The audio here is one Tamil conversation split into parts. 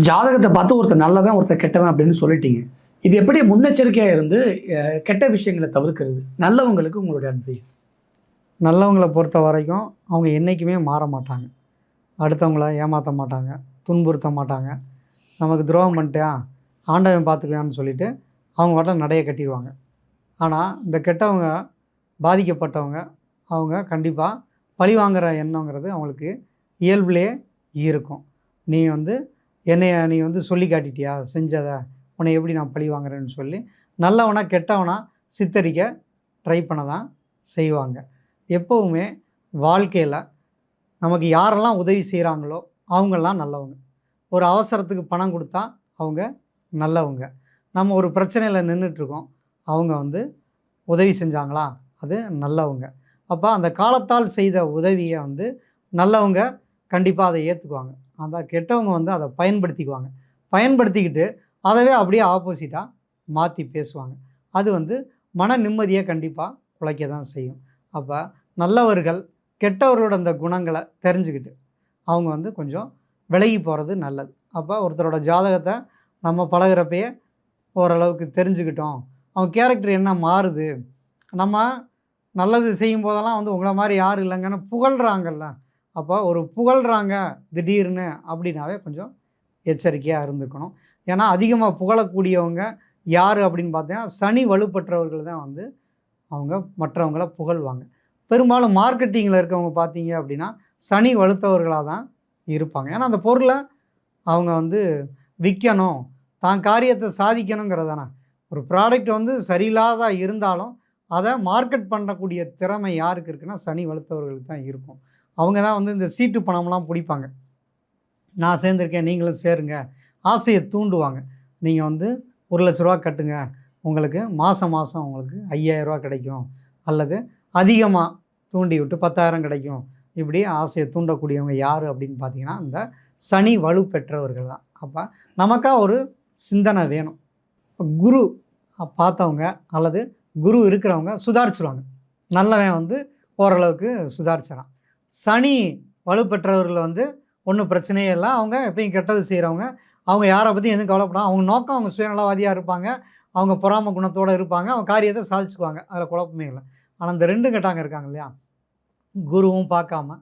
ஜாதகத்தை பார்த்து ஒருத்தர் நல்லவன், ஒருத்தர் கெட்டவன் அப்படின்னு சொல்லிட்டீங்க. இது எப்படி முன்னெச்சரிக்கையா இருந்து கெட்ட விஷயங்கள தவிர்க்கிறது? நல்லவங்களுக்கு உங்களுடைய அட்வைஸ். நல்லவங்கள பொறுத்த வரைக்கும் அவங்க என்றைக்குமே மாற மாட்டாங்க. அடுத்தவங்கள ஏமாற்ற மாட்டாங்க, துன்புறுத்த மாட்டாங்க. நமக்கு துரோகம் பண்ணிட்டியா, ஆண்டவன் பார்த்துக்குவான்னு சொல்லிவிட்டு அவங்க பாட்டுக்கு நடைய கட்டிடுவாங்க. ஆனால் இந்த கெட்டவங்க, பாதிக்கப்பட்டவங்க, அவங்க கண்டிப்பாக பழி வாங்குகிற எண்ணங்கிறது அவங்களுக்கு இயல்புலேயே இருக்கும். நீ நீ சொல்லி காட்டிட்டியா செஞ்சதை, உன்னை எப்படி நான் பழி வாங்குறேன்னு சொல்லி நல்லவனா கெட்டவனா சித்தரிக்க ட்ரை பண்ண தான் செய்வாங்க. எப்போவுமே வாழ்க்கையில் நமக்கு யாரெல்லாம் உதவி செய்கிறாங்களோ அவங்கெல்லாம் நல்லவங்க. ஒரு அவசரத்துக்கு பணம் கொடுத்தா அவங்க நல்லவங்க. நம்ம ஒரு பிரச்சனையில் நின்றுட்டுருக்கோம், அவங்க உதவி செஞ்சாங்களா, அது நல்லவங்க. அப்போ அந்த காலத்தால் செய்த உதவியை நல்லவங்க கண்டிப்பாக அதை ஏற்றுக்குவாங்க. அந்த கெட்டவங்க அதை பயன்படுத்திக்குவாங்க. பயன்படுத்திக்கிட்டு அதவே அப்படியே ஆப்போசிட்டாக மாற்றி பேசுவாங்க. அது மன நிம்மதியை கண்டிப்பாக குலைக்க தான் செய்யும். அப்போ நல்லவர்கள் கெட்டவர்களோட அந்த குணங்களை தெரிஞ்சுக்கிட்டு அவங்க கொஞ்சம் விலகி போகிறது நல்லது. அப்போ ஒருத்தரோட ஜாதகத்தை நம்ம பழகிறப்பயே ஓரளவுக்கு தெரிஞ்சுக்கிட்டோம், அவங்க கேரக்டர் என்ன மாறுது, நம்ம நல்லது செய்யும் போதெல்லாம் உங்களை மாதிரி யாரும் இல்லைங்கன்னு புகழ்கிறாங்கல்ல, அப்போ ஒரு புகழ்கிறாங்க திடீர்னு அப்படின்னாவே கொஞ்சம் எச்சரிக்கையாக இருந்துக்கணும். ஏன்னா அதிகமாக புகழக்கூடியவங்க யார் அப்படின்னு பார்த்தீங்கன்னா சனி வலுப்பற்றவர்கள் தான் அவங்க மற்றவங்கள புகழ்வாங்க. பெரும்பாலும் மார்க்கெட்டிங்கில் இருக்கவங்க பார்த்தீங்க அப்படின்னா சனி வலுத்தவர்களாக தான் இருப்பாங்க. ஏன்னா அந்த பொருளை அவங்க விற்கணும், தான் காரியத்தை சாதிக்கணுங்கிறதானே. ஒரு ப்ராடக்ட் சரியில்லாத இருந்தாலும் அதை மார்க்கெட் பண்ணக்கூடிய திறமை யாருக்கு இருக்குன்னா சனி வலுத்தவர்களுக்கு தான் இருக்கும். அவங்க தான் இந்த சீட்டு பணம்லாம் பிடிப்பாங்க. நான் சேர்ந்துருக்கேன் நீங்களும் சேருங்க, ஆசையை தூண்டுவாங்க. நீங்கள் 1,00,000 ரூபா கட்டுங்க, உங்களுக்கு மாதம் உங்களுக்கு 5,000 ரூபா கிடைக்கும், அல்லது அதிகமாக தூண்டி விட்டு 10,000 கிடைக்கும். இப்படி ஆசையை தூண்டக்கூடியவங்க யார் அப்படின்னு பார்த்தீங்கன்னா இந்த சனி வலு பெற்றவர்கள் தான். அப்போ நமக்கா ஒரு சிந்தனை வேணும். குரு பார்த்தவங்க அல்லது குரு இருக்கிறவங்க சுதாரிச்சிருவாங்க. நல்லவன் ஓரளவுக்கு சுதாரிச்சிடறான். சனி வலுப்பெற்றவர்கள் ஒன்றும் பிரச்சனையே இல்லை. அவங்க எப்பயும் கெட்டது செய்கிறவங்க, அவங்க யாரை பற்றி எதுவும் கவலைப்படாமல் அவங்க நோக்கம், அவங்க சுயநலவாதியாக இருப்பாங்க, அவங்க பொறாம குணத்தோடு இருப்பாங்க, அவங்க காரியத்தை சாதிச்சுக்குவாங்க, அதில் குழப்பமே இல்லை. ஆனால் இந்த 2 கெட்டாங்க இருக்காங்க இல்லையா, குருவும் பார்க்காம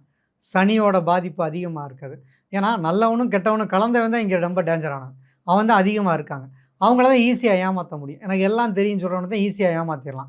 சனியோட பாதிப்பு அதிகமாக இருக்குது. ஏன்னா நல்லவனும் கெட்டவனும் கலந்தவன் தான் இங்கே ரொம்ப டேஞ்சரானவன். அவன் தான் அதிகமாக இருக்காங்க. அவங்கள தான் ஈஸியாக ஏமாற்ற முடியும். எனக்கு எல்லாம் தெரியும் சொல்கிறவனை தான் ஈஸியாக ஏமாற்றிடலாம்.